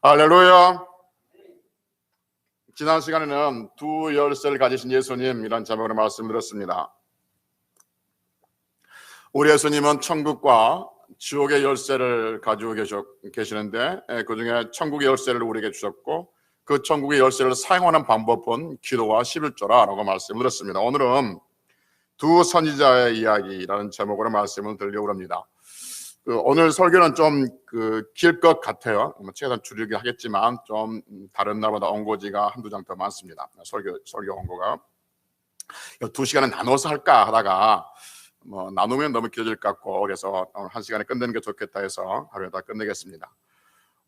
할렐루야. 지난 시간에는 두 열쇠를 가지신 예수님이란 제목으로 말씀드렸습니다. 우리 예수님은 천국과 지옥의 열쇠를 가지고 계시는데 그 중에 천국의 열쇠를 우리에게 주셨고 그 천국의 열쇠를 사용하는 방법은 기도와 11조라고 말씀드렸습니다. 오늘은 두 선지자의 이야기라는 제목으로 말씀을 드리려고 합니다. 오늘 설교는 좀 길 것 같아요. 최대한 줄이긴 하겠지만 좀 다른 날보다 원고지가 한두 장 더 많습니다. 설교 원고가 2시간에 나눠서 할까 하다가 나누면 너무 길어질 것 같고 그래서 오늘 1시간에 끝내는 게 좋겠다 해서 하루에 다 끝내겠습니다.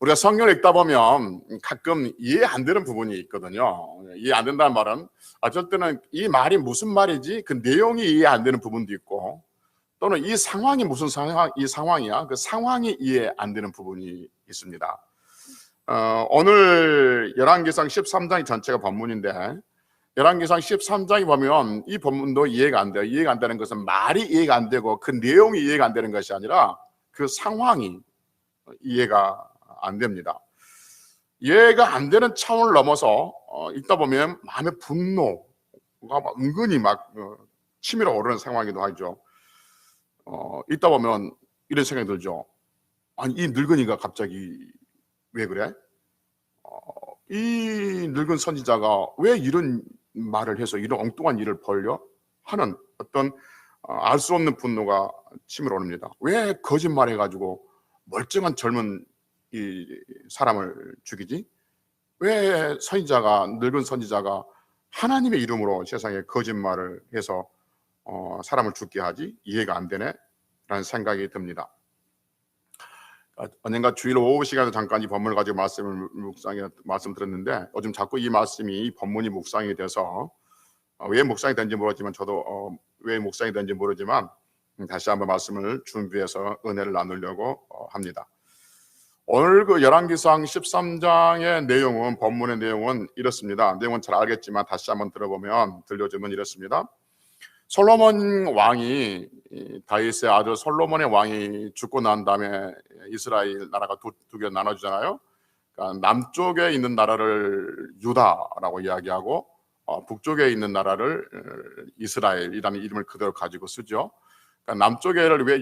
우리가 성경을 읽다 보면 가끔 이해 안 되는 부분이 있거든요. 이해 안 된다는 말은 어쩔 때는 이 말이 무슨 말이지 그 내용이 이해 안 되는 부분도 있고 또는 이 상황이 무슨 상황이야? 그 상황이 이해 안 되는 부분이 있습니다. 오늘 열왕기상 13장이 전체가 본문인데 열왕기상 13장이 보면 이 본문도 이해가 안 돼요. 이해가 안 되는 것은 말이 이해가 안 되고 그 내용이 이해가 안 되는 것이 아니라 그 상황이 이해가 안 됩니다. 이해가 안 되는 차원을 넘어서 읽다 보면 마음의 분노가 은근히 치밀어 오르는 상황이기도 하죠. 있다 보면 이런 생각이 들죠. 아니 이 늙은이가 갑자기 왜 그래? 이 늙은 선지자가 왜 이런 말을 해서 이런 엉뚱한 일을 벌려? 하는 어떤 알 수 없는 분노가 치밀어 오릅니다. 왜 거짓말해가지고 멀쩡한 젊은 이 사람을 죽이지? 왜 늙은 선지자가 하나님의 이름으로 세상에 거짓말을 해서 사람을 죽게 하지? 이해가 안 되네 라는 생각이 듭니다. 언젠가 주일 오후 시간에 잠깐 이 본문을 가지고 말씀드렸는데 요즘 자꾸 이 본문이 묵상이 돼서 왜 묵상이 된지 모르지만 저도 왜 묵상이 된지 모르지만 다시 한번 말씀을 준비해서 은혜를 나누려고 합니다. 오늘 열왕기상 13장의 내용은 본문의 내용은 이렇습니다. 내용은 잘 알겠지만 다시 한번 들려주면 이렇습니다. 솔로몬 왕이 다윗의 아들 솔로몬의 왕이 죽고 난 다음에 이스라엘 나라가 두 개 나눠지잖아요. 그러니까 남쪽에 있는 나라를 유다라고 이야기하고 북쪽에 있는 나라를 이스라엘이라는 이름을 그대로 가지고 쓰죠. 그러니까 남쪽에를 왜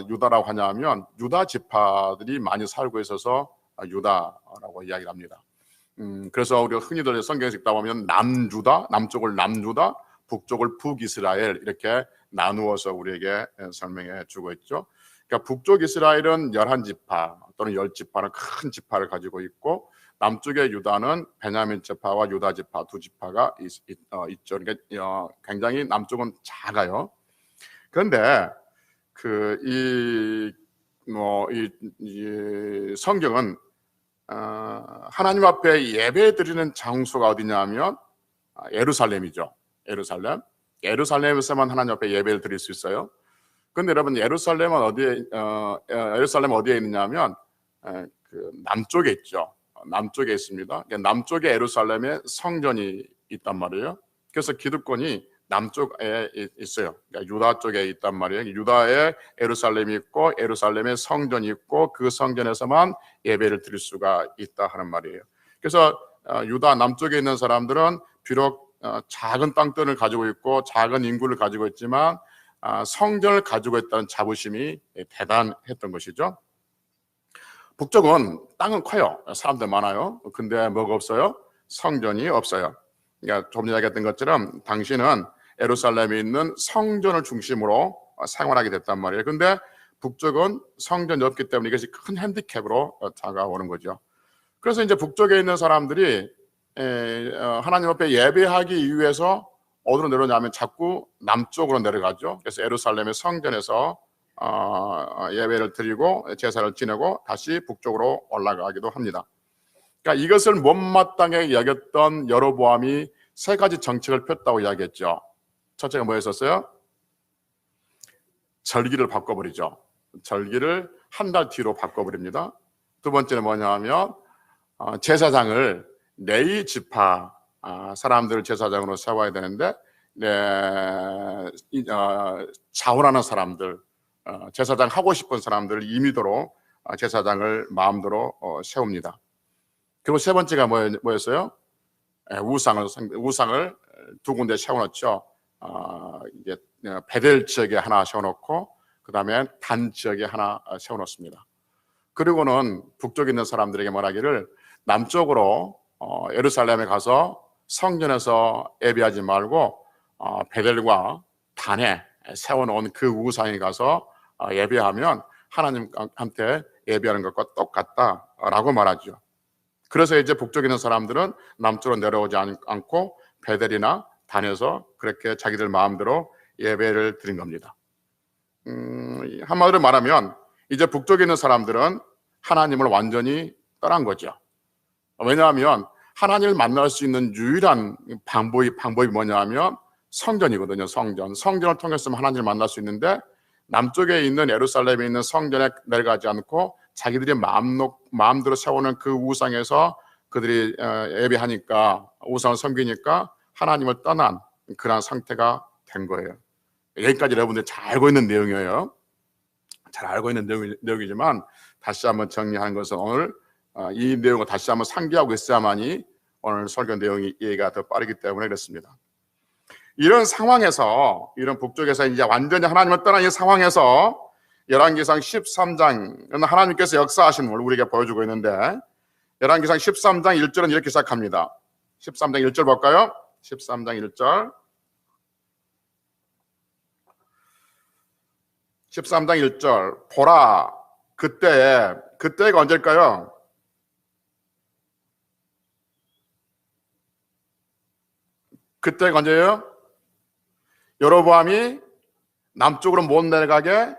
유다라고 하냐면 유다 지파들이 많이 살고 있어서 유다라고 이야기를 합니다. 그래서 우리가 흔히들 성경에서 읽다 보면 남유다, 남쪽을 남유다, 북쪽을 북이스라엘 이렇게 나누어서 우리에게 설명해 주고 있죠. 그러니까 북쪽 이스라엘은 11지파 또는 10지파는 큰 지파를 가지고 있고 남쪽의 유다는 베냐민 지파와 유다 지파 두 지파가 있죠. 그러니까 굉장히 남쪽은 작아요. 그런데 이 성경은 하나님 앞에 예배 드리는 장소가 어디냐면 예루살렘이죠. 예루살렘에서만 하나님 앞에 예배를 드릴 수 있어요. 그런데 여러분 예루살렘은 어디에 있느냐면 남쪽에 있죠. 남쪽에 있습니다. 남쪽에 예루살렘에 성전이 있단 말이에요. 그래서 기득권이 남쪽에 있어요. 그러니까 유다 쪽에 있단 말이에요. 유다에 예루살렘이 있고 예루살렘에 성전이 있고 그 성전에서만 예배를 드릴 수가 있다 하는 말이에요. 그래서 유다 남쪽에 있는 사람들은 비록 작은 땅들을 가지고 있고 작은 인구를 가지고 있지만 성전을 가지고 있다는 자부심이 대단했던 것이죠. 북쪽은 땅은 커요. 사람들 많아요. 근데 뭐가 없어요? 성전이 없어요. 그러니까 좀 전에 얘기했던 것처럼 당신은 예루살렘에 있는 성전을 중심으로 생활하게 됐단 말이에요. 근데 북쪽은 성전이 없기 때문에 이것이 큰 핸디캡으로 다가오는 거죠. 그래서 이제 북쪽에 있는 사람들이 하나님 앞에 예배하기 위해서 어디로 내려오냐면 자꾸 남쪽으로 내려가죠. 그래서 예루살렘의 성전에서 예배를 드리고 제사를 지내고 다시 북쪽으로 올라가기도 합니다. 그러니까 이것을 못마땅하게 여겼던 여로보암이 세 가지 정책을 폈다고 이야기했죠. 첫째가 뭐였었어요? 절기를 바꿔버리죠. 절기를 한 달 뒤로 바꿔버립니다. 두 번째는 뭐냐면 제사장을 레위 지파 사람들을 제사장으로 세워야 되는데 자원하는 사람들, 제사장 하고 싶은 사람들을 임의대로 제사장을 마음대로 세웁니다. 그리고 세 번째가 뭐였어요? 우상을 두 군데 세워놓죠. 이제 베델 지역에 하나 세워놓고 그 다음에 단 지역에 하나 세워놓습니다. 그리고는 북쪽에 있는 사람들에게 말하기를 남쪽으로 예루살렘에 가서 성전에서 예배하지 말고 베델과 단에 세워놓은 그 우상에 가서 예배하면 하나님한테 예배하는 것과 똑같다라고 말하죠. 그래서 이제 북쪽에 있는 사람들은 남쪽으로 내려오지 않고 베델이나 단에서 그렇게 자기들 마음대로 예배를 드린 겁니다. 한마디로 말하면 이제 북쪽에 있는 사람들은 하나님을 완전히 떠난 거죠. 왜냐하면 하나님을 만날 수 있는 유일한 방법이 뭐냐면 성전이거든요. 성전을 통해서 하나님을 만날 수 있는데 남쪽에 있는 예루살렘에 있는 성전에 내려가지 않고 자기들이 마음대로 세우는 그 우상에서 그들이 예배하니까 우상을 섬기니까 하나님을 떠난 그런 상태가 된 거예요. 여기까지 여러분들이 잘 알고 있는 내용이에요. 잘 알고 있는 내용이지만 다시 한번 정리하는 것은 오늘 이 내용을 다시 한번 상기하고 있어야만이 오늘 설교 내용이 이해가 더 빠르기 때문에 그렇습니다. 이런 상황에서, 이런 북쪽에서 이제 완전히 하나님을 떠난 이 상황에서 열왕기상 13장은 하나님께서 역사하신 걸 우리에게 보여주고 있는데 열왕기상 13장 1절은 이렇게 시작합니다. 13장 1절 볼까요? 13장 1절 13장 1절 보라 그때가 언제일까요? 그때가 언제예요? 여로보암이 남쪽으로 못 내려가게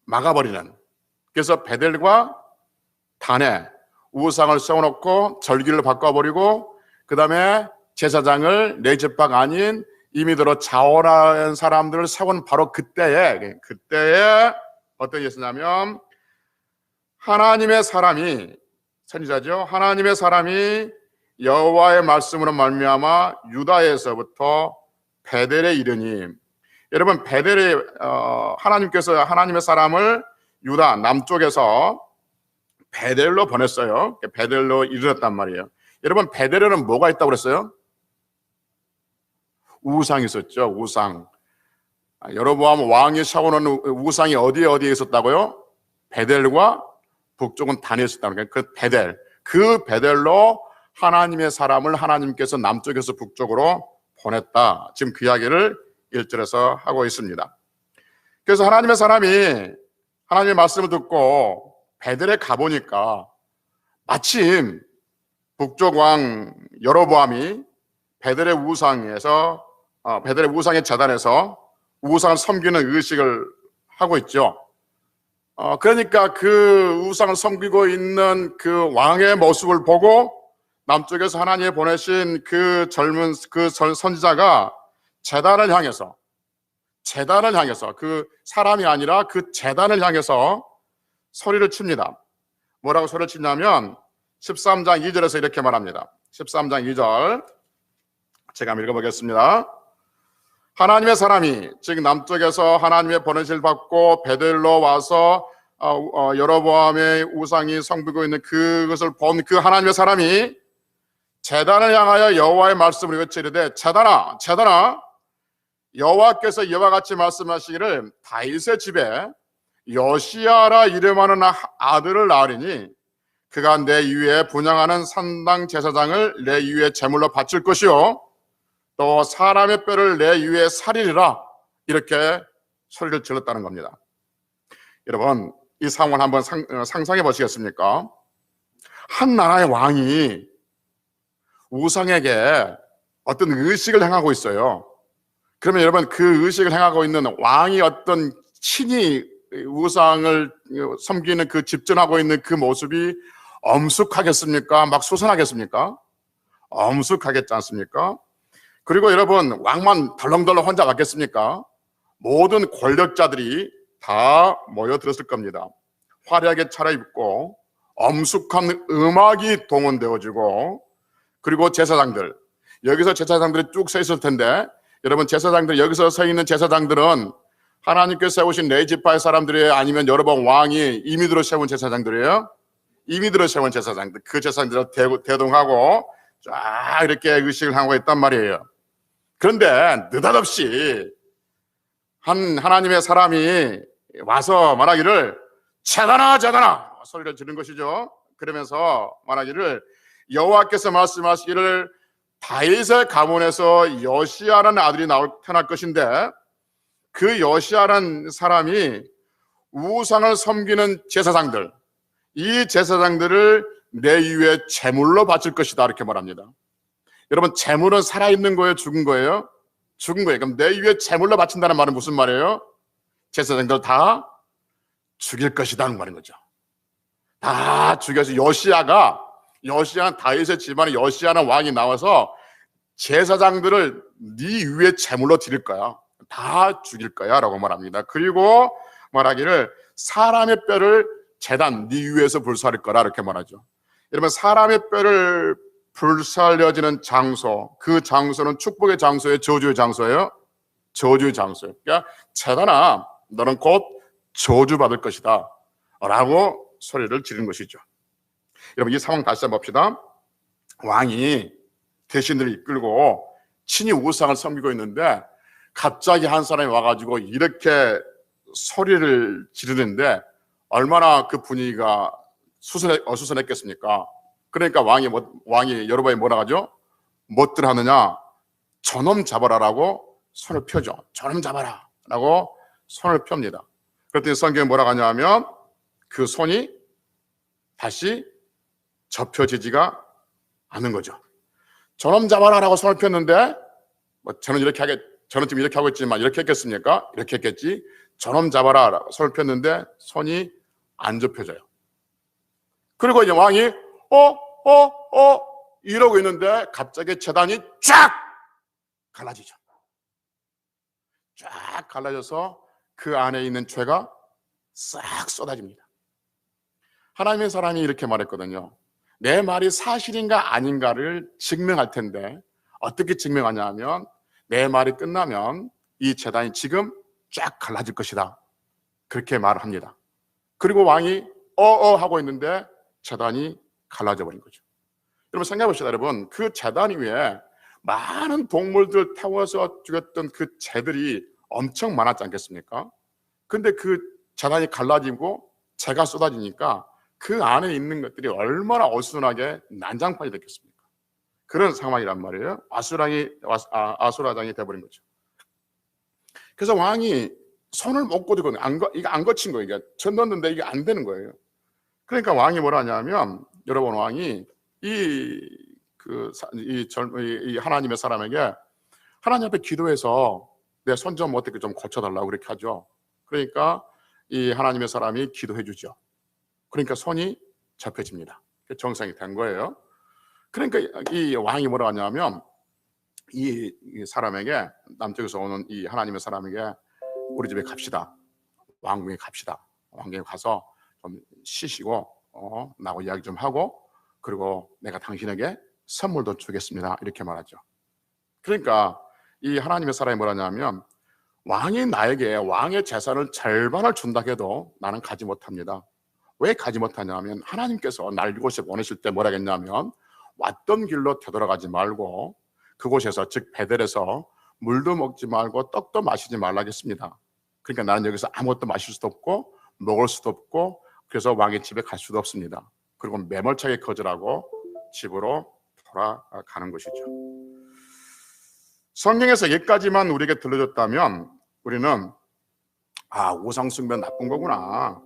막아버리는, 그래서 베델과 단에 우상을 세워놓고 절기를 바꿔버리고 그 다음에 제사장을 내 집밖 아닌 임의대로 자원한 사람들을 세운 바로 그때에 어떤 일이 있었냐면 하나님의 사람이, 선지자죠, 하나님의 사람이 여호와의 말씀으로 말미암아 유다에서부터 베델에 이르니, 여러분 베델에 하나님께서 하나님의 사람을 유다 남쪽에서 베델로 보냈어요. 베델로 이르렀단 말이에요. 여러분 베델에는 뭐가 있다고 그랬어요? 우상이 있었죠. 우상. 여로보암 왕이 세워놓은 우상이 어디에 있었다고요? 베델과 북쪽은 단에 있었다는 거예요. 그 베델로 하나님의 사람을 하나님께서 남쪽에서 북쪽으로 보냈다. 지금 그 이야기를 1절에서 하고 있습니다. 그래서 하나님의 사람이 하나님의 말씀을 듣고 베델에 가보니까 마침 북쪽 왕 여로보암이 베델의 우상의 제단에서 우상을 섬기는 의식을 하고 있죠. 그러니까 그 우상을 섬기고 있는 그 왕의 모습을 보고 남쪽에서 하나님이 보내신 그 젊은 그 선지자가 제단을 향해서 그 사람이 아니라 그 제단을 향해서 소리를 칩니다. 뭐라고 소리를 치냐면 13장 2절에서 이렇게 말합니다. 13장 2절 제가 한번 읽어보겠습니다. 하나님의 사람이, 즉 남쪽에서 하나님의 보내실 받고 베델로 와서 여로보암의 우상이 섬기고 있는 그것을 본 그 하나님의 사람이 제단을 향하여 여호와의 말씀을 외치르되 제단아 여호와께서 이와 같이 말씀하시기를 다윗의 집에 여시야라 이름하는 아들을 낳으리니 그가 내 위에 분향하는 산당 제사장을 내 위에 제물로 바칠 것이요 또 사람의 뼈를 내 위에 살리리라, 이렇게 소리를 질렀다는 겁니다. 여러분 이 상황을 한번 상상해 보시겠습니까? 한 나라의 왕이 우상에게 어떤 의식을 행하고 있어요. 그러면 여러분 그 의식을 행하고 있는 왕이 어떤 친히 우상을 섬기는 그 집전하고 있는 그 모습이 엄숙하겠습니까? 막 수선하겠습니까? 엄숙하겠지 않습니까? 그리고 여러분 왕만 덜렁덜렁 혼자 갔겠습니까? 모든 권력자들이 다 모여들었을 겁니다. 화려하게 차려입고 엄숙한 음악이 동원되어지고, 그리고 제사장들, 여기서 제사장들이 쭉 서 있을 텐데 여러분 제사장들, 여기서 서 있는 제사장들은 하나님께서 세우신 네 지파의 사람들이에요? 아니면 여러 번 왕이 임의대로 세운 제사장들이에요? 이미들을 세운 제사장들, 그 제사장들을 대동하고 쫙 이렇게 의식을 하고 있단 말이에요. 그런데 느닷없이 한 하나님의 사람이 와서 말하기를 제단아 제단아 소리를 지른 것이죠. 그러면서 말하기를 여호와께서 말씀하시기를 다윗의 가문에서 여시야라는 아들이 태어날 것인데 그 여시야라는 사람이 우상을 섬기는 제사장들, 이 제사장들을 내 위에 제물로 바칠 것이다 이렇게 말합니다. 여러분, 제물은 살아있는 거예요, 죽은 거예요? 죽은 거예요. 그럼 내 위에 제물로 바친다는 말은 무슨 말이에요? 제사장들 다 죽일 것이라는 말인 거죠. 다 죽여서 여시야는 다윗의 집안에 여시야는 왕이 나와서 제사장들을 네 위에 제물로 드릴 거야. 다 죽일 거야 라고 말합니다. 그리고 말하기를 사람의 뼈를 제단 네 위에서 불사를 거라 이렇게 말하죠. 여러분, 사람의 뼈를 불살려지는 장소, 그 장소는 축복의 장소예요, 저주의 장소예요? 저주의 장소예요. 그러니까 제단아 너는 곧 저주받을 것이다 라고 소리를 지르는 것이죠. 여러분, 이 상황 다시 한번 봅시다. 왕이 대신들을 이끌고 친히 우상을 섬기고 있는데 갑자기 한 사람이 와가지고 이렇게 소리를 지르는데 얼마나 그 분위기가 어수선했겠습니까? 그러니까 왕이 여로보암이 뭐라 하죠? 뭐들 하느냐? 저놈 잡아라라고 손을 펴죠. 저놈 잡아라 라고 손을 펴니다. 그랬더니 성경에 뭐라고 하냐면 그 손이 다시 접혀지지가 않는 거죠. 저놈 잡아라라고 손을 폈는데 저는 지금 이렇게 하고 있지만 이렇게 했겠습니까? 이렇게 했겠지. 저놈 잡아라라고 손을 폈는데 손이 안 접혀져요. 그리고 이제 왕이 이러고 있는데 갑자기 제단이 쫙 갈라지죠. 쫙 갈라져서 그 안에 있는 죄가 싹 쏟아집니다. 하나님의 사람이 이렇게 말했거든요. 내 말이 사실인가 아닌가를 증명할 텐데 어떻게 증명하냐 하면 내 말이 끝나면 이 제단이 지금 쫙 갈라질 것이다. 그렇게 말을 합니다. 그리고 왕이 하고 있는데 제단이 갈라져 버린 거죠. 여러분 생각해 봅시다. 여러분, 그 제단 위에 많은 동물들 태워서 죽였던 그 재들이 엄청 많았지 않겠습니까? 근데 그 제단이 갈라지고 재가 쏟아지니까 그 안에 있는 것들이 얼마나 어수선하게 난장판이 됐겠습니까? 그런 상황이란 말이에요. 아수라장이 돼버린 거죠. 그래서 왕이 손을 못 꽂거든요. 이게 안 거친 거예요. 이게 전 넣었는데 이게 안 되는 거예요. 그러니까 왕이 뭐라 하냐면, 여러분, 왕이 이 하나님의 사람에게 하나님 앞에 기도해서 내 손 좀 어떻게 좀 고쳐달라고 그렇게 하죠. 그러니까 이 하나님의 사람이 기도해 주죠. 그러니까 손이 접혀집니다. 정상이 된 거예요. 그러니까 이 왕이 뭐라 하냐면 이 사람에게, 남쪽에서 오는 이 하나님의 사람에게 우리 집에 갑시다. 왕궁에 갑시다. 왕궁에 가서 좀 쉬시고 나하고 이야기 좀 하고 그리고 내가 당신에게 선물도 주겠습니다. 이렇게 말하죠. 그러니까 이 하나님의 사람이 뭐라냐면 왕이 나에게 왕의 재산을 절반을 준다 해도 나는 가지 못합니다. 왜 가지 못하냐면 하나님께서 날 이곳에 보내실 때 뭐라 했냐면 왔던 길로 되돌아가지 말고 그곳에서, 즉 베델에서 물도 먹지 말고 떡도 마시지 말라겠습니다. 그러니까 나는 여기서 아무것도 마실 수도 없고 먹을 수도 없고 그래서 왕의 집에 갈 수도 없습니다. 그리고 매몰차게 거절하고 집으로 돌아가는 것이죠. 성경에서 여기까지만 우리에게 들려줬다면 우리는 우상 숭배는 나쁜 거구나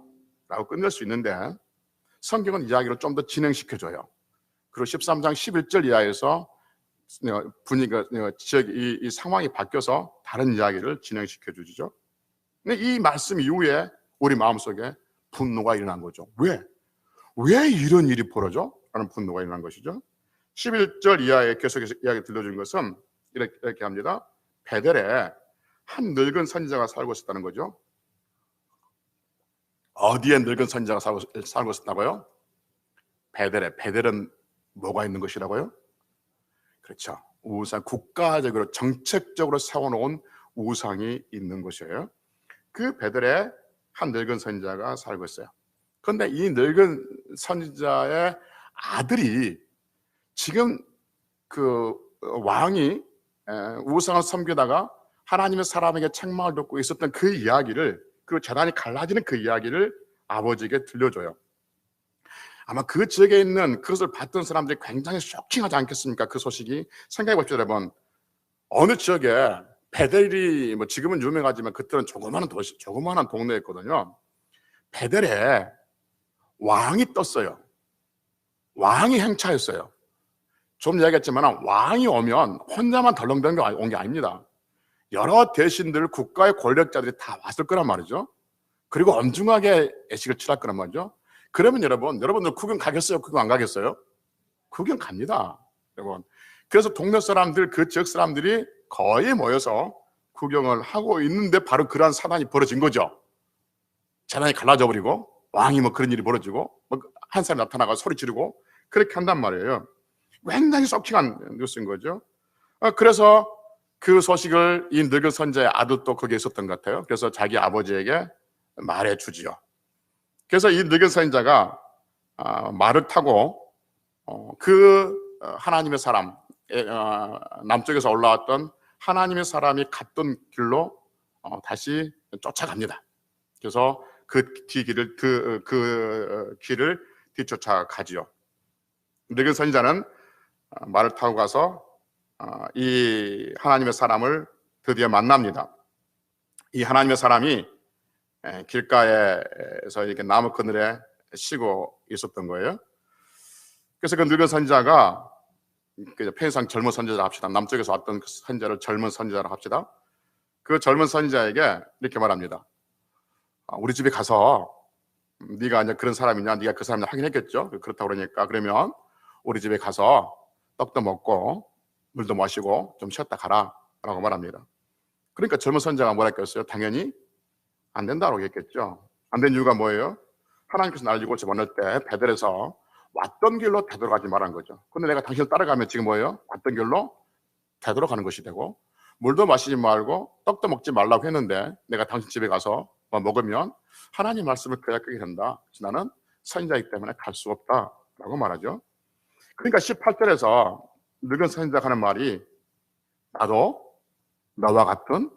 라고 끝낼 수 있는데 성경은 이야기를 좀 더 진행시켜줘요. 그리고 13장 11절 이하에서 분위기가, 이 상황이 바뀌어서 다른 이야기를 진행시켜 주죠. 근데 이 말씀 이후에 우리 마음속에 분노가 일어난 거죠. 왜 이런 일이 벌어져? 라는 분노가 일어난 것이죠. 11절 이하에 계속해서 이야기 들려준 것은 이렇게 합니다. 베델에 한 늙은 선지자가 살고 있었다는 거죠. 어디에 늙은 선지자가 살고 있었다고요? 베델은 뭐가 있는 것이라고요? 그렇죠. 우상, 국가적으로 정책적으로 세워놓은 우상이 있는 것이에요. 그 베델에 한 늙은 선지자가 살고 있어요. 그런데 이 늙은 선지자의 아들이 지금 그 왕이 우상을 섬기다가 하나님의 사람에게 책망을 듣고 있었던 그 이야기를, 그 재단이 갈라지는 그 이야기를 아버지에게 들려줘요. 아마 그 지역에 있는 그것을 봤던 사람들이 굉장히 쇼킹하지 않겠습니까? 그 소식이. 생각해 봅시다, 여러분. 어느 지역에 베델이 뭐 지금은 유명하지만 그때는 조그마한 도시, 조그마한 동네였거든요. 베델에 왕이 떴어요. 왕이 행차했어요. 좀 얘기했지만 왕이 오면 혼자만 덜렁대는 게 온 게 아닙니다. 여러 대신들, 국가의 권력자들이 다 왔을 거란 말이죠. 그리고 엄중하게 애식을 취할 거란 말이죠. 그러면 여러분들 구경 가겠어요? 구경 안 가겠어요? 구경 갑니다, 여러분. 그래서 동네 사람들, 그 지역 사람들이 거의 모여서 구경을 하고 있는데 바로 그러한 사단이 벌어진 거죠. 재단이 갈라져 버리고 왕이 뭐 그런 일이 벌어지고 한 사람이 나타나가 소리 지르고 그렇게 한단 말이에요. 굉장히 쇼킹한 뉴스인 거죠. 그래서 그 소식을 이 늙은 선지자의 아들도 거기에 있었던 것 같아요. 그래서 자기 아버지에게 말해 주지요. 그래서 이 늙은 선지자가 말을 타고 그 하나님의 사람, 남쪽에서 올라왔던 하나님의 사람이 갔던 길로 다시 쫓아갑니다. 그래서 그 길을 뒤쫓아 가지요. 늙은 선지자는 말을 타고 가서 이 하나님의 사람을 드디어 만납니다. 이 하나님의 사람이 길가에서 이렇게 나무 그늘에 쉬고 있었던 거예요. 그래서 그 늙은 선지자가, 편의상 젊은 선지자 합시다. 남쪽에서 왔던 그 선지자를 젊은 선지자로 합시다. 그 젊은 선지자에게 이렇게 말합니다. 우리 집에 가서, 네가 이제 그런 사람이냐, 네가 그 사람이냐 확인했겠죠. 그렇다고 그러니까 그러면 우리 집에 가서 떡도 먹고 물도 마시고 좀 쉬었다 가라 라고 말합니다. 그러니까 젊은 선지자가 뭐라 했겠어요? 당연히 안 된다고 했겠죠. 안 된 이유가 뭐예요? 하나님께서 나를 이곳에 보낼 때 베델에서 왔던 길로 되돌아가지 말한 거죠. 근데 내가 당신을 따라가면 지금 뭐예요? 왔던 길로 되돌아가는 것이 되고, 물도 마시지 말고 떡도 먹지 말라고 했는데 내가 당신 집에 가서 뭐 먹으면 하나님 말씀을 거역하게 된다. 그래서 나는 선지자이기 때문에 갈 수 없다라고 말하죠. 그러니까 18절에서 늙은 선지자가 하는 말이 나도 너와 같은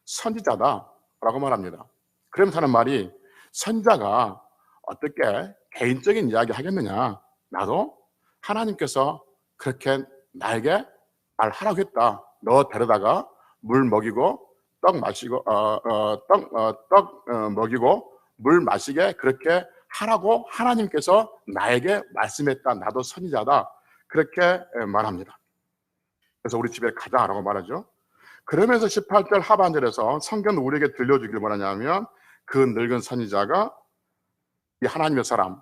선지자다라고 말합니다. 그러면서 하는 말이 선지자가 어떻게 개인적인 이야기 하겠느냐. 나도 하나님께서 그렇게 나에게 말하라고 했다. 너 데려다가 물 먹이고 떡 마시고 먹이고 물 마시게 그렇게 하라고 하나님께서 나에게 말씀했다. 나도 선지자다. 그렇게 말합니다. 그래서 우리 집에 가자라고 말하죠. 그러면서 18절 하반절에서 성경 우리에게 들려주길 원하냐면 그 늙은 선지자가 이 하나님의 사람,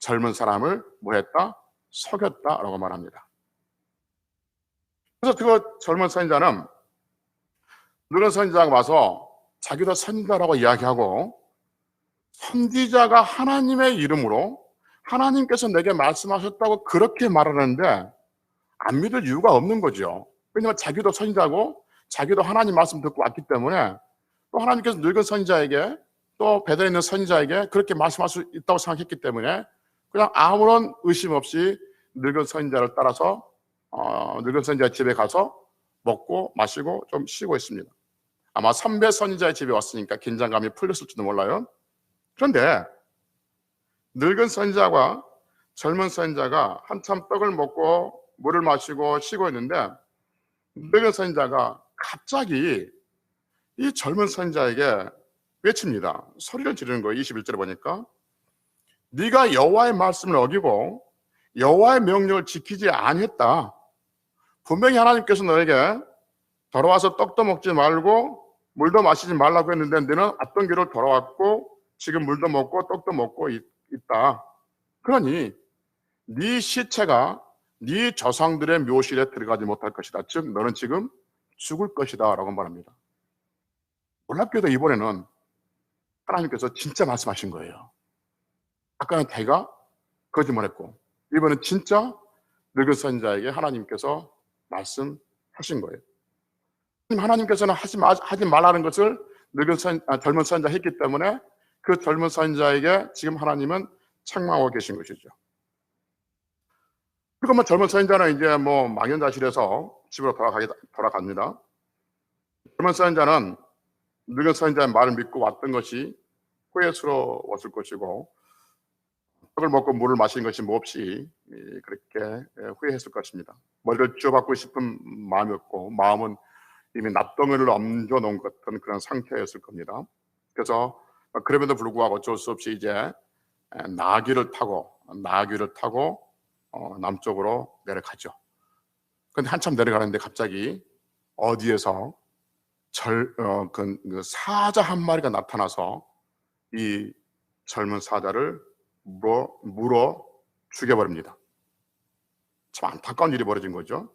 젊은 사람을 뭐했다? 속였다라고 말합니다. 그래서 그 젊은 선지자는 늙은 선지자가 와서 자기도 선지자라고 이야기하고, 선지자가 하나님의 이름으로 하나님께서 내게 말씀하셨다고 그렇게 말하는데 안 믿을 이유가 없는 거죠. 왜냐하면 자기도 선지자고 자기도 하나님 말씀 듣고 왔기 때문에, 또 하나님께서 늙은 선지자에게 또 베델에 있는 선지자에게 그렇게 말씀할 수 있다고 생각했기 때문에 그냥 아무런 의심 없이 늙은 선지자를 따라서 늙은 선지자 집에 가서 먹고 마시고 좀 쉬고 있습니다. 아마 선배 선지자의 집에 왔으니까 긴장감이 풀렸을지도 몰라요. 그런데 늙은 선지자와 젊은 선지자가 한참 떡을 먹고 물을 마시고 쉬고 있는데, 늙은 선지자가 갑자기 이 젊은 선지자에게 외칩니다. 소리를 지르는 거예요. 21절에 보니까 네가 여호와의 말씀을 어기고 여호와의 명령을 지키지 아니했다. 분명히 하나님께서 너에게 돌아와서 떡도 먹지 말고 물도 마시지 말라고 했는데 너는 왔던 길을 돌아왔고 지금 물도 먹고 떡도 먹고 있다. 그러니 네 시체가 네 조상들의 묘실에 들어가지 못할 것이다. 즉 너는 지금 죽을 것이다 라고 말합니다. 놀랍게도 이번에는 하나님께서 진짜 말씀하신 거예요. 아까는 자기가 거짓말했고 이번엔 진짜 늙은 선지자에게 하나님께서 말씀하신 거예요. 하나님께서는 하지 말라는 것을 젊은 선지자 했기 때문에 그 젊은 선지자에게 지금 하나님은 책망하고 계신 것이죠. 그리고 뭐 젊은 선인자는 이제 뭐 망연자실해서 집으로 돌아갑니다. 젊은 선인자는 늙은 선인자의 말을 믿고 왔던 것이 후회스러웠을 것이고, 떡을 먹고 물을 마신 것이 몹시 그렇게 후회했을 것입니다. 머리를 쥐어박고 싶은 마음이었고, 마음은 이미 납덩이를 얹어놓은 것 같은 그런 상태였을 겁니다. 그래서 그럼에도 불구하고 어쩔 수 없이 이제 나귀를 타고 남쪽으로 내려가죠. 그런데 한참 내려가는데 갑자기 어디에서 그 사자 한 마리가 나타나서 이 젊은 사자를 물어 죽여버립니다. 참 안타까운 일이 벌어진 거죠.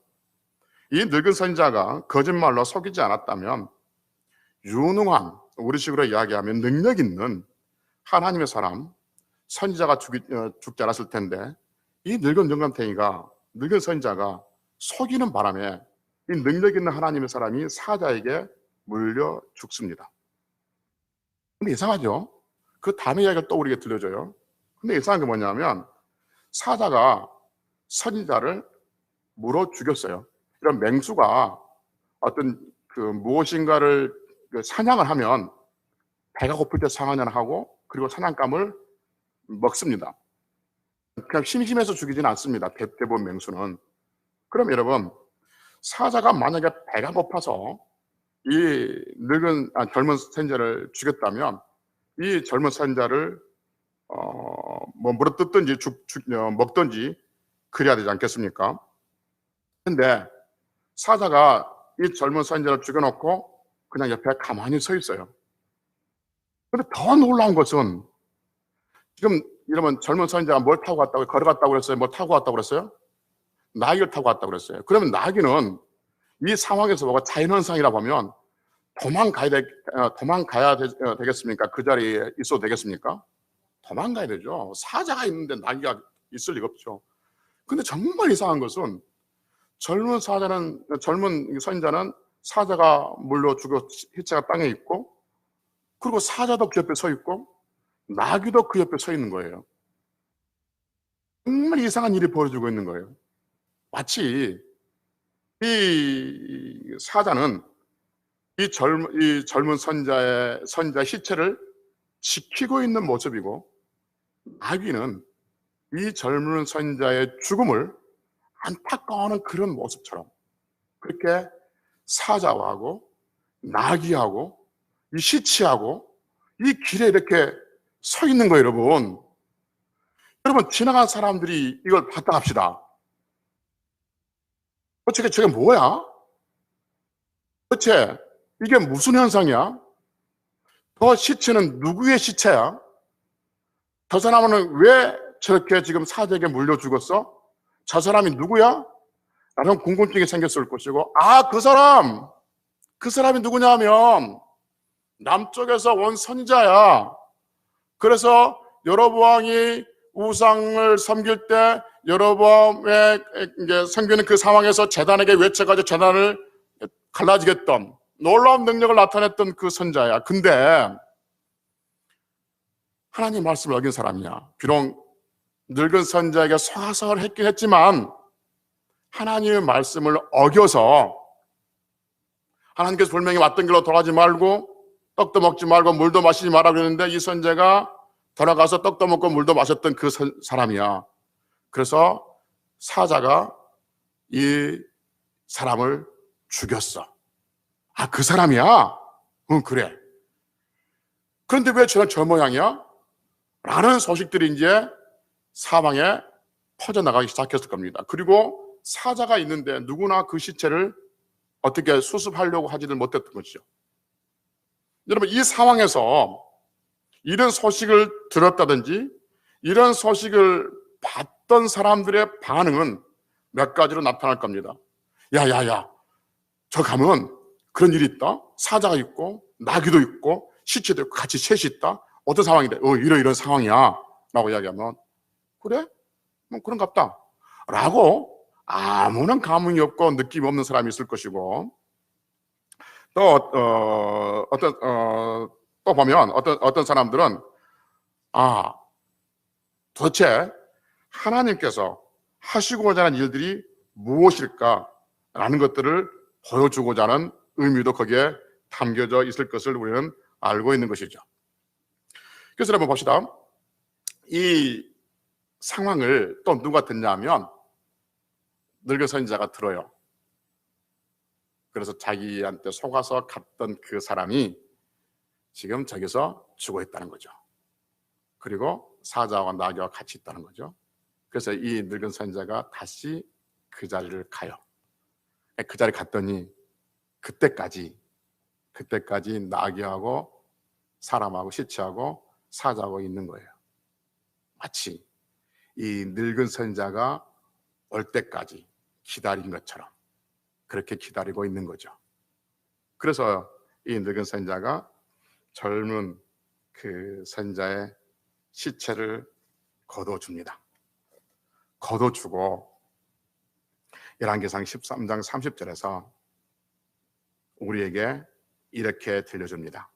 이 늙은 선지자가 거짓말로 속이지 않았다면 유능한, 우리식으로 이야기하면 능력 있는 하나님의 사람, 선지자가 죽지 않았을 텐데, 이 늙은 선지자가 속이는 바람에 이 능력 있는 하나님의 사람이 사자에게 물려 죽습니다. 근데 이상하죠? 그 다음의 이야기가 또 우리에게 들려줘요. 근데 이상한 게 뭐냐면 사자가 선지자를 물어 죽였어요. 이런 맹수가 어떤 무엇인가를 사냥을 하면 배가 고플 때 사냥을 하고, 그리고 사냥감을 먹습니다. 그냥 심심해서 죽이지는 않습니다. 대부분 맹수는. 그럼 여러분, 사자가 만약에 배가 고파서 이 젊은 선지자를 죽였다면 이 젊은 선지자를 물어뜯든지 먹든지 그래야 되지 않겠습니까? 근데 사자가 이 젊은 선지자를 죽여놓고 그냥 옆에 가만히 서 있어요. 근데 더 놀라운 것은, 지금 이러면 젊은 선지자가 뭘 타고 갔다고, 걸어갔다고 그랬어요? 뭐 타고 갔다고 그랬어요? 나귀를 타고 갔다고 그랬어요. 그러면 나귀는 이 상황에서 뭐가 자연현상이라 보면 도망가야 되겠습니까? 그 자리에 있어도 되겠습니까? 도망가야 되죠. 사자가 있는데 나귀가 있을 리가 없죠. 근데 정말 이상한 것은 젊은 선지자는 사자가 물려 죽어 시체가 땅에 있고, 그리고 사자도 그 옆에 서 있고 나귀도 그 옆에 서 있는 거예요. 정말 이상한 일이 벌어지고 있는 거예요. 마치 이 사자는 이 젊은 선지자의 시체를 지키고 있는 모습이고, 나귀는 이 젊은 선지자의 죽음을 안타까워하는 그런 모습처럼 그렇게 사자하고 나귀하고 이 시체하고 이 길에 이렇게 서 있는 거예요, 여러분. 여러분, 지나간 사람들이 이걸 봤다 합시다. 도대체 저게 뭐야? 도대체 이게 무슨 현상이야? 저 시체는 누구의 시체야? 저 사람은 왜 저렇게 지금 사자에게 물려 죽었어? 저 사람이 누구야? 라는 궁금증이 생겼을 것이고, 그 사람이 누구냐 하면 남쪽에서 온 선지자야. 그래서 여로보암이 우상을 섬길 때 여로보암의 섬기는 그 상황에서 제단에게 외쳐가지고 제단을 갈라지겠던 놀라운 능력을 나타냈던 그 선자야. 근데 하나님 말씀을 어긴 사람이야. 비록 늙은 선자에게 소화사를 했긴 했지만 하나님의 말씀을 어겨서, 하나님께서 분명히 왔던 길로 돌아가지 말고 떡도 먹지 말고 물도 마시지 마라 그랬는데 이 선자가 돌아가서 떡도 먹고 물도 마셨던 그 사람이야. 그래서 사자가 이 사람을 죽였어. 아, 그 사람이야? 응, 그래. 그런데 왜 저 모양이야? 라는 소식들이 이제 사방에 퍼져나가기 시작했을 겁니다. 그리고 사자가 있는데 누구나 그 시체를 어떻게 수습하려고 하지를 못했던 것이죠. 여러분, 이 상황에서 이런 소식을 들었다든지 이런 소식을 봤던 사람들의 반응은 몇 가지로 나타날 겁니다. 야야야, 저 가면 그런 일이 있다. 사자가 있고 나귀도 있고 시체도 있고 같이 셋이 있다. 어떤 상황인데? 이런 상황이야 라고 이야기하면, 그래? 뭐 그런갑다 라고 아무런 감흥이 없고 느낌이 없는 사람이 있을 것이고, 또 보면 어떤 사람들은 도대체 하나님께서 하시고자 하는 일들이 무엇일까라는 것들을 보여주고자 하는 의미도 거기에 담겨져 있을 것을 우리는 알고 있는 것이죠. 그래서 한번 봅시다. 이 상황을 또 누가 듣냐면 늙은 선지자가 들어요. 그래서 자기한테 속아서 갔던 그 사람이 지금 저기서 죽어 있다는 거죠. 그리고 사자와 나귀와 같이 있다는 거죠. 그래서 이 늙은 선지자가 다시 그 자리를 가요. 그 자리 갔더니 그때까지 나귀하고 사람하고 시체하고 사자하고 있는 거예요. 마치 이 늙은 선지자가 올 때까지 기다린 것처럼 그렇게 기다리고 있는 거죠. 그래서 이 늙은 선지자가 젊은 그 선지자의 시체를 거둬줍니다. 거둬주고 열왕기상 13장 30절에서 우리에게 이렇게 들려줍니다.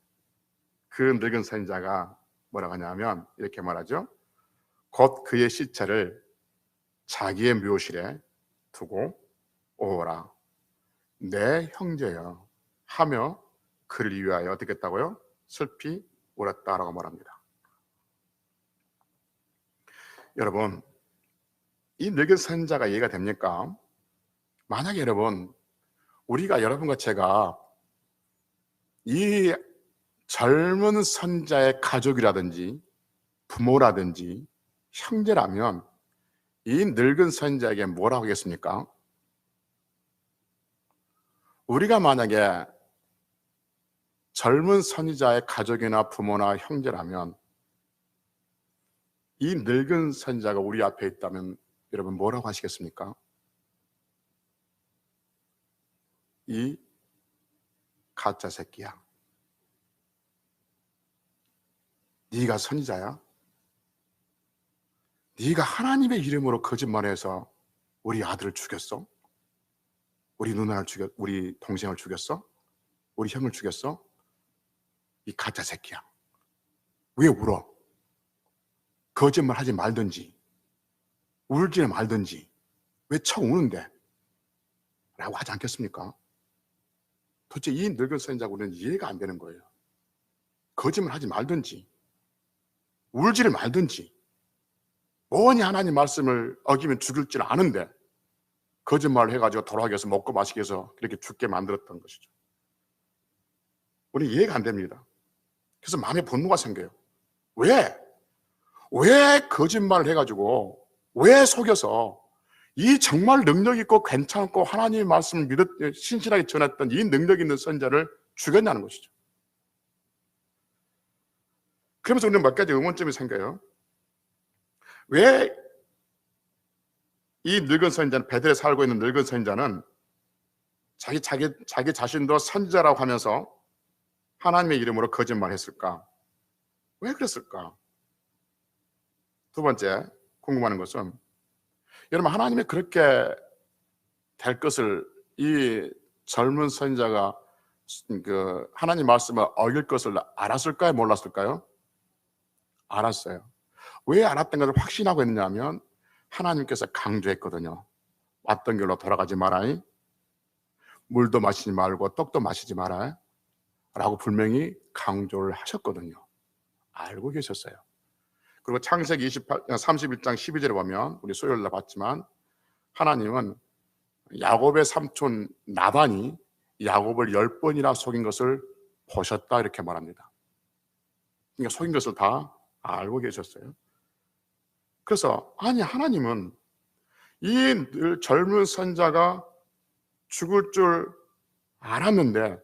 그 늙은 선지자가 뭐라고 하냐면 이렇게 말하죠. 곧 그의 시체를 자기의 묘실에 두고 오라. 내 형제여 하며 그를 위하여 어떻게 했다고요? 슬피 울었다라고 말합니다. 여러분, 이 늙은 선지자가 이해가 됩니까? 만약에 여러분, 우리가 여러분과 제가 이 젊은 선지자의 가족이라든지 부모라든지 형제라면 이 늙은 선지자에게 뭐라고 하겠습니까? 우리가 만약에 젊은 선지자의 가족이나 부모나 형제라면 이 늙은 선지자가 우리 앞에 있다면 여러분 뭐라고 하시겠습니까? 이 가짜 새끼야. 네가 선지자야? 네가 하나님의 이름으로 거짓말해서 우리 아들을 죽였어? 우리 누나를 죽였, 우리 동생을 죽였어? 우리 형을 죽였어? 이 가짜 새끼야. 왜 울어? 거짓말 하지 말든지 울지는 말든지 왜 쳐 우는데? 라고 하지 않겠습니까? 도대체 이 늙은 선지자가 우리는 이해가 안 되는 거예요. 거짓말 하지 말든지 울지를 말든지 뭐니 하나님 말씀을 어기면 죽일 줄 아는데 거짓말을 해가지고 돌아가게 해서 먹고 마시게 해서 그렇게 죽게 만들었던 것이죠. 우리 이해가 안 됩니다. 그래서 마음에 분노가 생겨요. 왜 거짓말을 해가지고 왜 속여서 이 정말 능력 있고 괜찮고 하나님의 말씀을 신실하게 전했던 이 능력 있는 선지자를 죽였냐는 것이죠. 그러면서 우리는 몇 가지 의문점이 생겨요. 왜 이 늙은 선지자는, 베델에 살고 있는 늙은 선지자는 자기 자신도 선지자라고 하면서 하나님의 이름으로 거짓말했을까? 왜 그랬을까? 두 번째 궁금한 것은 여러분, 하나님이 그렇게 될 것을 이 젊은 선지자가 그 하나님 말씀을 어길 것을 알았을까요? 몰랐을까요? 알았어요. 왜 알았던 것을 확신하고 있느냐면 하나님께서 강조했거든요. 왔던 길로 돌아가지 마라. 물도 마시지 말고 떡도 마시지 마라. 라고 분명히 강조를 하셨거든요. 알고 계셨어요. 그리고 창세기 31장 12절에 보면 우리 수요일 날 봤지만 하나님은 야곱의 삼촌 나단이 야곱을 10번이나 속인 것을 보셨다 이렇게 말합니다. 그러니까 속인 것을 다 알고 계셨어요. 그래서 아니 하나님은 이 젊은 선지자가 죽을 줄 알았는데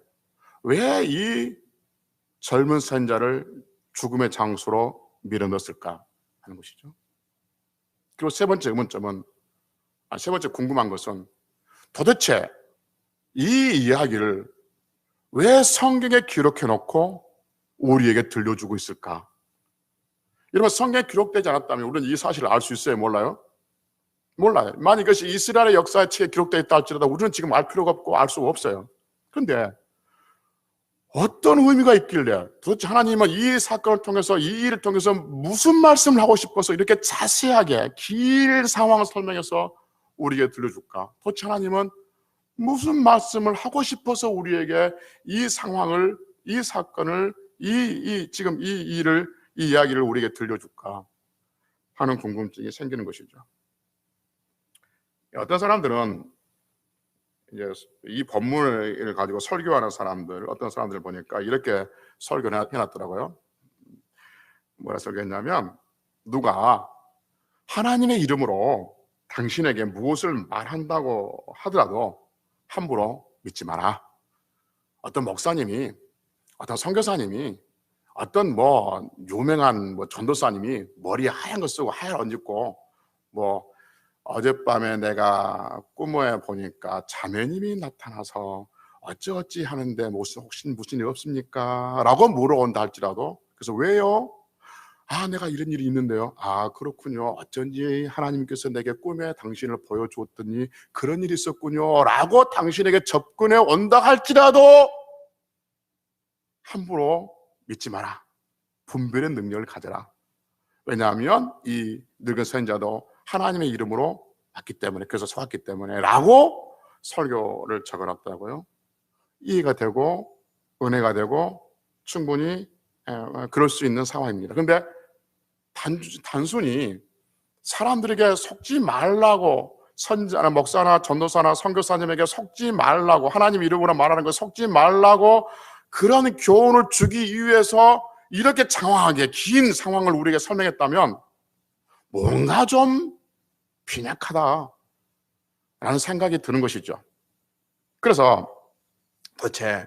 왜 이 젊은 선지자를 죽음의 장소로 밀어넣었을까 하는 것이죠. 그리고 세 번째 궁금한 것은 도대체 이 이야기를 왜 성경에 기록해 놓고 우리에게 들려주고 있을까? 여러분, 성경에 기록되지 않았다면 우리는 이 사실을 알 수 있어요? 몰라요? 몰라요. 만약 이것이 이스라엘의 역사에 기록되어 있다 할지라도 우리는 지금 알 필요가 없고 알 수가 없어요. 그런데 어떤 의미가 있길래 도대체 하나님은 이 사건을 통해서 이 일을 통해서 무슨 말씀을 하고 싶어서 이렇게 자세하게 긴 상황을 설명해서 우리에게 들려줄까? 도대체 하나님은 무슨 말씀을 하고 싶어서 우리에게 이 상황을, 이 사건을, 지금 이 일을, 이 이야기를 우리에게 들려줄까 하는 궁금증이 생기는 것이죠. 어떤 사람들은 이제 이 본문을 가지고 설교하는 사람들, 어떤 사람들을 보니까 이렇게 설교를 해놨더라고요. 뭐라 설교했냐면, 누가 하나님의 이름으로 당신에게 무엇을 말한다고 하더라도 함부로 믿지 마라. 어떤 목사님이, 어떤 선교사님이, 어떤 유명한 전도사님이 머리에 하얀 거 쓰고 하얀 옷 입고 어젯밤에 내가 꿈에 보니까 자매님이 나타나서 어찌어찌 하는데 혹시 무슨 일 없습니까? 라고 물어온다 할지라도, 그래서 왜요? 내가 이런 일이 있는데요. 그렇군요. 어쩐지 하나님께서 내게 꿈에 당신을 보여주었더니 그런 일이 있었군요. 라고 당신에게 접근해 온다 할지라도 함부로 믿지 마라. 분별의 능력을 가져라. 왜냐하면 이 늙은 선지자도 하나님의 이름으로 왔기 때문에, 그래서 속았기 때문에 라고 설교를 적어놨더라고요. 이해가 되고 은혜가 되고 충분히 그럴 수 있는 상황입니다. 그런데 단순히 사람들에게 속지 말라고, 선지자나 목사나 전도사나 선교사님에게 속지 말라고, 하나님 이름으로 말하는 거 속지 말라고 그런 교훈을 주기 위해서 이렇게 장황하게 긴 상황을 우리에게 설명했다면 뭔가 좀 빈약하다라는 생각이 드는 것이죠. 그래서 도대체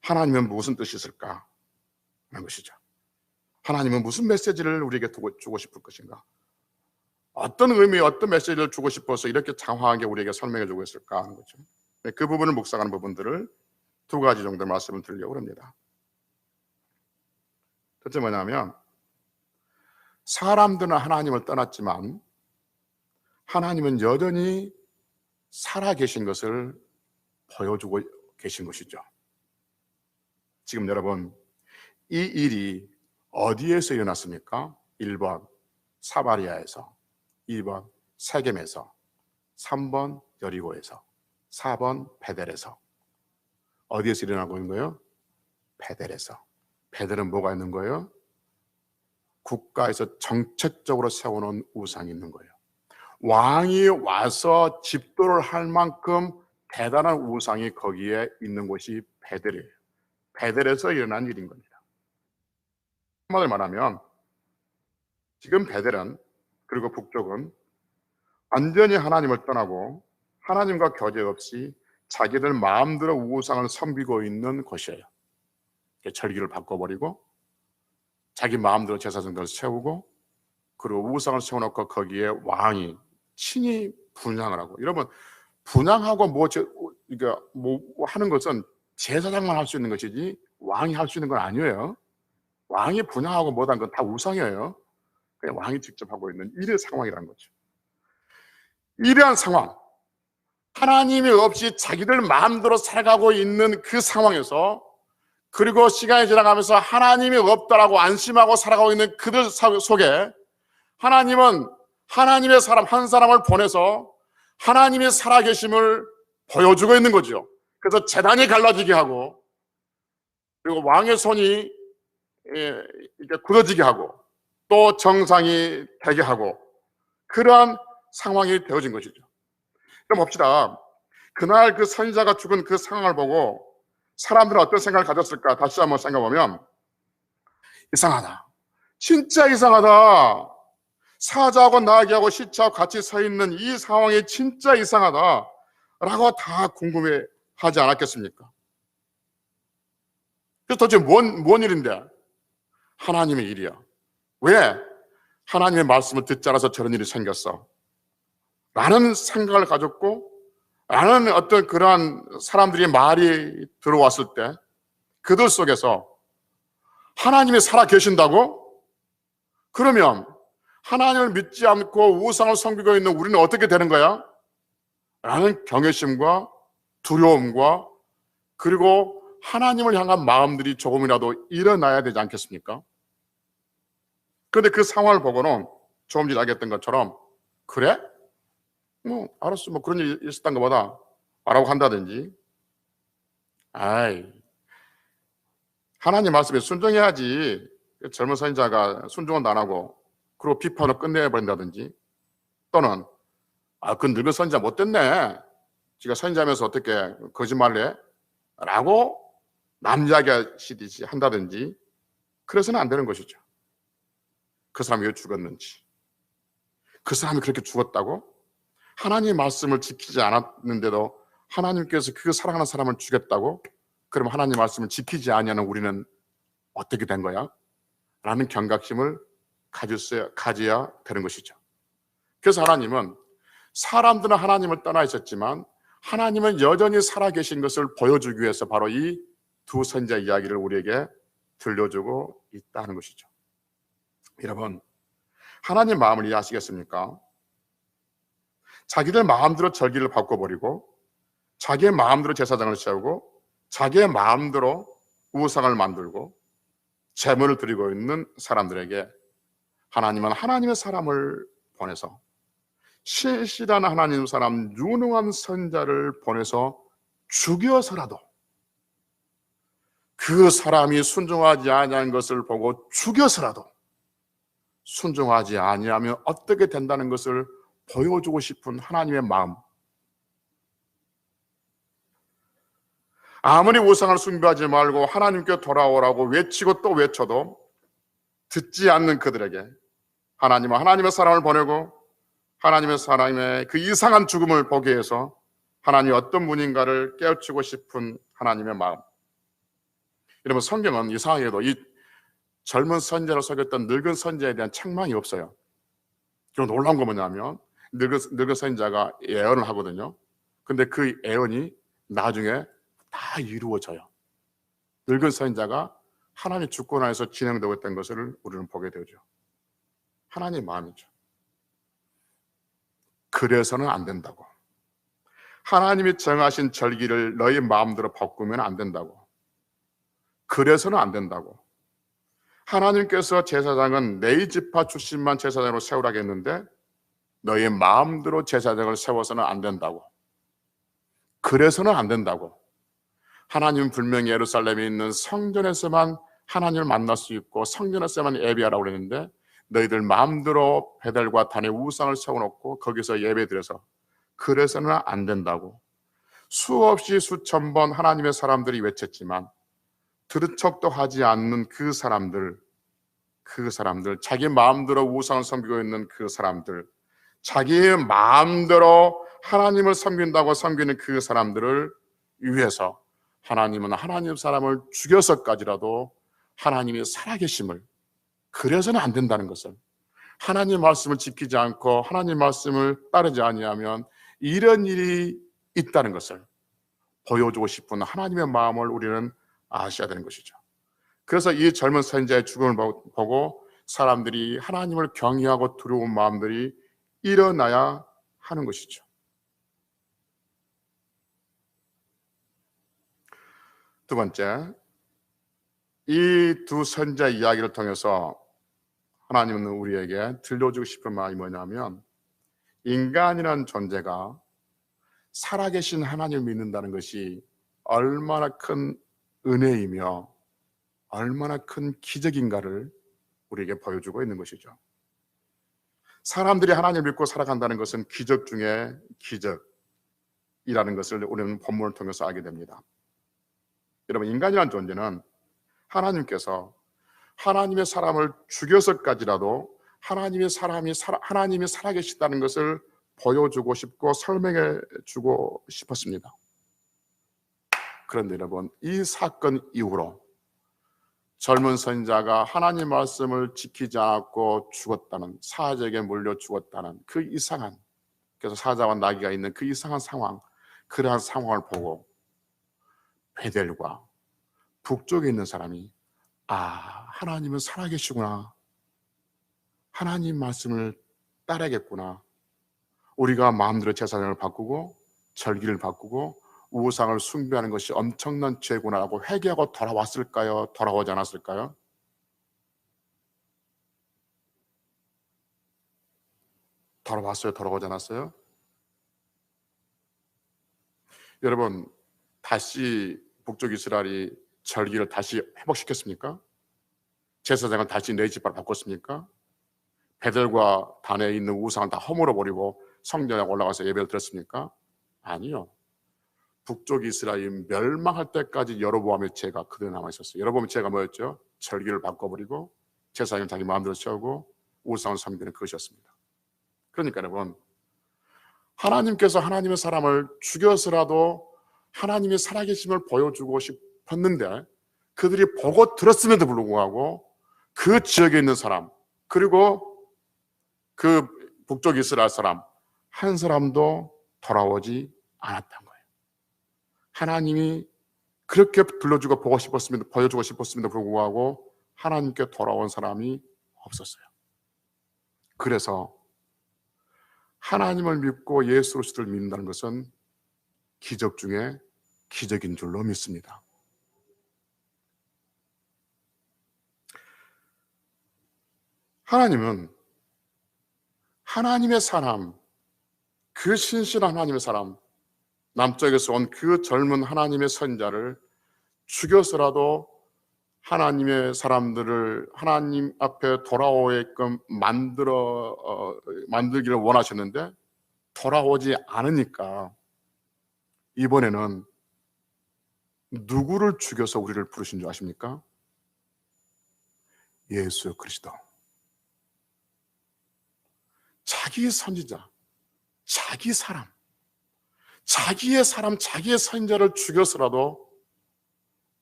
하나님은 무슨 뜻이 있을까 하는 것이죠. 하나님은 무슨 메시지를 우리에게 주고 싶을 것인가? 어떤 의미, 어떤 메시지를 주고 싶어서 이렇게 장황하게 우리에게 설명해 주고 있을까 하는 거죠. 그 부분을 묵상하는 부분들을 두 가지 정도 말씀을 드리려고 합니다. 첫째 뭐냐면, 사람들은 하나님을 떠났지만 하나님은 여전히 살아계신 것을 보여주고 계신 것이죠. 지금 여러분, 이 일이 어디에서 일어났습니까? 1번 사마리아에서, 2번 세겜에서, 3번 여리고에서, 4번 베델에서. 어디에서 일어나고 있는 거예요? 베델에서. 베델은 뭐가 있는 거예요? 국가에서 정책적으로 세워놓은 우상이 있는 거예요. 왕이 와서 집도를 할 만큼 대단한 우상이 거기에 있는 곳이 베델이에요. 베델에서 일어난 일인 겁니다. 한마디로 말하면 지금 베델은, 그리고 북쪽은 완전히 하나님을 떠나고 하나님과 교제 없이 자기들 마음대로 우상을 섬기고 있는 곳이에요. 절기를 바꿔버리고 자기 마음대로 제사장들을 세우고, 그리고 우상을 세워놓고 거기에 왕이 친히 분향을 하고. 여러분, 분향하고 뭐 하는 것은 제사장만 할 수 있는 것이지 왕이 할 수 있는 건 아니에요. 왕이 분향하고 뭐한 건 다 우상이에요. 그냥 왕이 직접 하고 있는 이런 상황이라는 거죠. 이러한 상황, 하나님이 없이 자기들 마음대로 살아가고 있는 그 상황에서, 그리고 시간이 지나가면서 하나님이 없다라고 안심하고 살아가고 있는 그들 속에 하나님은 하나님의 사람 한 사람을 보내서 하나님의 살아계심을 보여주고 있는 거죠. 그래서 제단이 갈라지게 하고, 그리고 왕의 손이 이렇게 굳어지게 하고, 또 정상이 되게 하고, 그러한 상황이 되어진 것이죠. 그럼 봅시다. 그날 그 선지자가 죽은 그 상황을 보고 사람들은 어떤 생각을 가졌을까? 다시 한번 생각해보면, 이상하다. 진짜 이상하다. 사자하고 나귀하고 시체하고 같이 서 있는 이 상황이 진짜 이상하다 라고 다 궁금해하지 않았겠습니까? 그래서 도대체 뭔 일인데? 하나님의 일이야. 왜? 하나님의 말씀을 듣지 않아서 저런 일이 생겼어 라는 생각을 가졌고, 라는 어떤 그러한 사람들이 말이 들어왔을 때 그들 속에서 하나님이 살아 계신다고? 그러면 하나님을 믿지 않고 우상을 섬기고 있는 우리는 어떻게 되는 거야? 라는 경외심과 두려움과, 그리고 하나님을 향한 마음들이 조금이라도 일어나야 되지 않겠습니까? 그런데 그 상황을 보고는 조금 전에 이야기했던 것처럼 그래? 뭐 알았어, 뭐 그런 일이 있었던 것보다 라고 한다든지, 아이, 하나님 말씀에 순종해야지. 젊은 선지자가 순종도 안 하고 그리고 비판을 끝내버린다든지, 또는 그 늙은 선지자 못됐네, 지가 선지자면서 어떻게 거짓말을 해? 라고 남 이야기하시듯이 한다든지, 그래서는 안 되는 것이죠. 그 사람이 왜 죽었는지, 그 사람이 그렇게 죽었다고? 하나님의 말씀을 지키지 않았는데도 하나님께서 그 사랑하는 사람을 죽였다고? 그럼 하나님의 말씀을 지키지 아니하는 우리는 어떻게 된 거야? 라는 경각심을 가져야 되는 것이죠. 그래서 하나님은, 사람들은 하나님을 떠나 있었지만 하나님은 여전히 살아계신 것을 보여주기 위해서 바로 이 두 선지자 이야기를 우리에게 들려주고 있다는 것이죠. 여러분, 하나님 마음을 이해하시겠습니까? 자기들 마음대로 절기를 바꿔버리고 자기의 마음대로 제사장을 세우고 자기의 마음대로 우상을 만들고 제물을 드리고 있는 사람들에게 하나님은 하나님의 사람을 보내서, 실실한 하나님 사람, 유능한 선자를 보내서 죽여서라도, 그 사람이 순종하지 아니한 것을 보고 죽여서라도 순종하지 아니하면 어떻게 된다는 것을 보여주고 싶은 하나님의 마음. 아무리 우상을 숭배하지 말고 하나님께 돌아오라고 외치고 또 외쳐도 듣지 않는 그들에게 하나님은 하나님의 사람을 보내고 하나님의 사람의 그 이상한 죽음을 보게 해서 하나님이 어떤 분인가를 깨우치고 싶은 하나님의 마음. 여러분, 성경은 이상하게도 이 젊은 선지자를 속였던 늙은 선지자에 대한 책망이 없어요. 그런 놀라운 거 뭐냐면 늙은 선지자가 예언을 하거든요. 근데 그 예언이 나중에 다 이루어져요. 늙은 선지자가 하나님 주권하에서 진행되고 있던 것을 우리는 보게 되죠. 하나님의 마음이죠. 그래서는 안 된다고. 하나님이 정하신 절기를 너희 마음대로 바꾸면 안 된다고. 그래서는 안 된다고. 하나님께서 제사장은 네 지파 출신만 제사장으로 세우라고 했는데 너희 마음대로 제사장을 세워서는 안 된다고. 그래서는 안 된다고. 하나님은 분명히 예루살렘에 있는 성전에서만 하나님을 만날 수 있고 성전에서만 예배하라고 그랬는데 너희들 마음대로 베델과 단의 우상을 세워놓고 거기서 예배드려서, 그래서는 안 된다고. 수없이 수천 번 하나님의 사람들이 외쳤지만 들은 척도 하지 않는 그 사람들, 자기 마음대로 우상을 섬기고 있는 그 사람들, 자기 마음대로 하나님을 섬긴다고 섬기는 그 사람들을 위해서 하나님은 하나님 사람을 죽여서까지라도 하나님이 살아계심을, 그래서는 안 된다는 것을, 하나님 말씀을 지키지 않고 하나님 말씀을 따르지 아니하면 이런 일이 있다는 것을 보여주고 싶은 하나님의 마음을 우리는 아셔야 되는 것이죠. 그래서 이 젊은 선지자의 죽음을 보고 사람들이 하나님을 경외하고 두려운 마음들이 일어나야 하는 것이죠. 두 번째, 이 두 선지자 이야기를 통해서 하나님은 우리에게 들려주고 싶은 말이 뭐냐면, 인간이라는 존재가 살아계신 하나님을 믿는다는 것이 얼마나 큰 은혜이며 얼마나 큰 기적인가를 우리에게 보여주고 있는 것이죠. 사람들이 하나님을 믿고 살아간다는 것은 기적 중에 기적이라는 것을 우리는 본문을 통해서 알게 됩니다. 여러분, 인간이라는 존재는 하나님께서 하나님의 사람을 죽여서까지라도 하나님이 살아계시다는 것을 보여주고 싶고 설명해 주고 싶었습니다. 그런데 여러분, 이 사건 이후로 젊은 선지자가 하나님 말씀을 지키지 않았고 죽었다는, 사자에게 물려 죽었다는 그 이상한, 그래서 사자와 나귀가 있는 그 이상한 상황, 그러한 상황을 보고 베델과 북쪽에 있는 사람이, 하나님은 살아계시구나, 하나님 말씀을 따라야겠구나, 우리가 마음대로 제사장을 바꾸고 절기를 바꾸고 우상을 숭배하는 것이 엄청난 죄구나라고 회개하고 돌아왔을까요? 돌아오지 않았을까요? 돌아왔어요? 돌아오지 않았어요? 여러분, 다시 북쪽 이스라엘이 절기를 다시 회복시켰습니까? 제사장을 다시 네 지파로 바꿨습니까? 베델과 단에 있는 우상을 다 허물어 버리고 성전에 올라가서 예배를 드렸습니까? 아니요. 북쪽 이스라엘이 멸망할 때까지 여로보암의 죄가 그대로 남아 있었어요. 여로보암의 죄가 뭐였죠? 절기를 바꿔버리고 제사장을 자기 마음대로 세우고 우상을 섬기는 그것이었습니다. 그러니까 여러분, 하나님께서 하나님의 사람을 죽여서라도 하나님의 살아계심을 보여주고 싶었는데 그들이 보고 들었음에도 불구하고 그 지역에 있는 사람, 그리고 그 북쪽 이스라엘 사람 한 사람도 돌아오지 않았던 거예요. 하나님이 그렇게 불러주고 보고 싶었음에도, 보여주고 싶었음에도 불구하고 하나님께 돌아온 사람이 없었어요. 그래서 하나님을 믿고 예수 그리스도를 믿는다는 것은 기적 중에 기적인 줄로 믿습니다. 하나님은 하나님의 사람, 그 신실한 하나님의 사람, 남쪽에서 온 그 젊은 하나님의 선자를 죽여서라도 하나님의 사람들을 하나님 앞에 돌아오게끔 만들기를 원하셨는데 돌아오지 않으니까 이번에는 누구를 죽여서 우리를 부르신 줄 아십니까? 예수 그리스도. 자기의 선지자, 자기 사람, 자기의 선자를 죽여서라도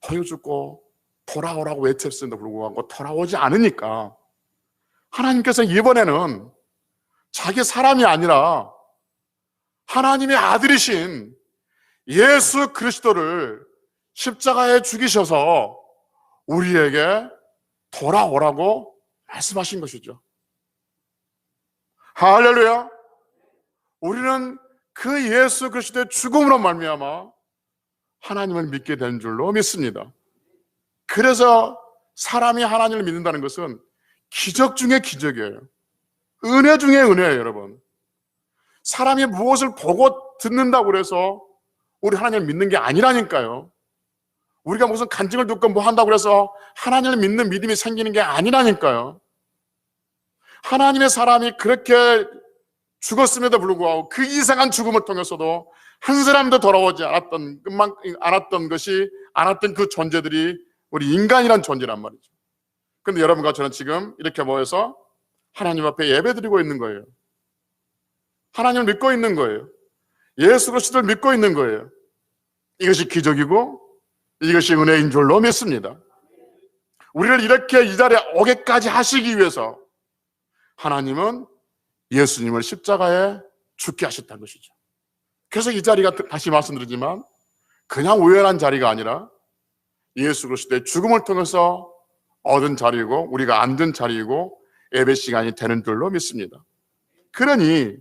보여주고 돌아오라고 외쳤음에도 불구하고 돌아오지 않으니까 하나님께서 이번에는 자기 사람이 아니라 하나님의 아들이신 예수 그리스도를 십자가에 죽이셔서 우리에게 돌아오라고 말씀하신 것이죠. 할렐루야. 우리는 그 예수 그리스도의 죽음으로 말미암아 하나님을 믿게 된 줄로 믿습니다. 그래서 사람이 하나님을 믿는다는 것은 기적 중에 기적이에요. 은혜 중에 은혜예요, 여러분. 사람이 무엇을 보고 듣는다고 해서 우리 하나님을 믿는 게 아니라니까요. 우리가 무슨 간증을 듣고 뭐 한다고 해서 하나님을 믿는 믿음이 생기는 게 아니라니까요. 하나님의 사람이 그렇게 죽었음에도 불구하고 그 이상한 죽음을 통해서도 한 사람도 돌아오지 않았던 그 존재들이 우리 인간이란 존재란 말이죠. 그런데 여러분과 저는 지금 이렇게 모여서 하나님 앞에 예배드리고 있는 거예요. 하나님을 믿고 있는 거예요. 예수 그리스도를 믿고 있는 거예요. 이것이 기적이고 이것이 은혜인 줄로 믿습니다. 우리를 이렇게 이 자리에 오게까지 하시기 위해서 하나님은 예수님을 십자가에 죽게 하셨다는 것이죠. 그래서 이 자리가 다시 말씀드리지만 그냥 우연한 자리가 아니라 예수 그리스도의 죽음을 통해서 얻은 자리이고 우리가 앉은 자리이고 예배 시간이 되는 줄로 믿습니다. 그러니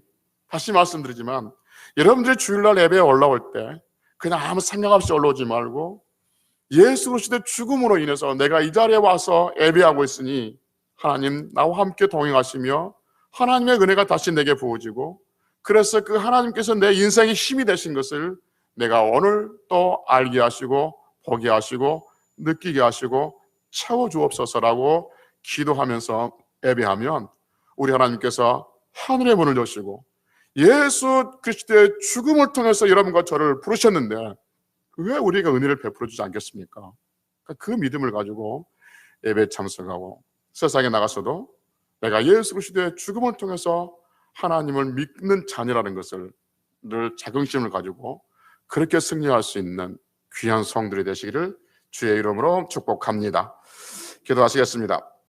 다시 말씀드리지만 여러분들이 주일날 예배에 올라올 때 그냥 아무 생각 없이 올라오지 말고 예수 그리스도의 죽음으로 인해서 내가 이 자리에 와서 예배하고 있으니 하나님 나와 함께 동행하시며 하나님의 은혜가 다시 내게 부어지고 그래서 그 하나님께서 내 인생의 힘이 되신 것을 내가 오늘 또 알게 하시고 보게 하시고 느끼게 하시고 채워주옵소서라고 기도하면서 예배하면 우리 하나님께서 하늘의 문을 여시고 예수 그리스도의 죽음을 통해서 여러분과 저를 부르셨는데 왜 우리가 은혜를 베풀어 주지 않겠습니까? 그 믿음을 가지고 예배에 참석하고 세상에 나가서도 내가 예수 그리스도의 죽음을 통해서 하나님을 믿는 자녀라는 것을 늘 자긍심을 가지고 그렇게 승리할 수 있는 귀한 성들이 되시기를 주의 이름으로 축복합니다. 기도하시겠습니다.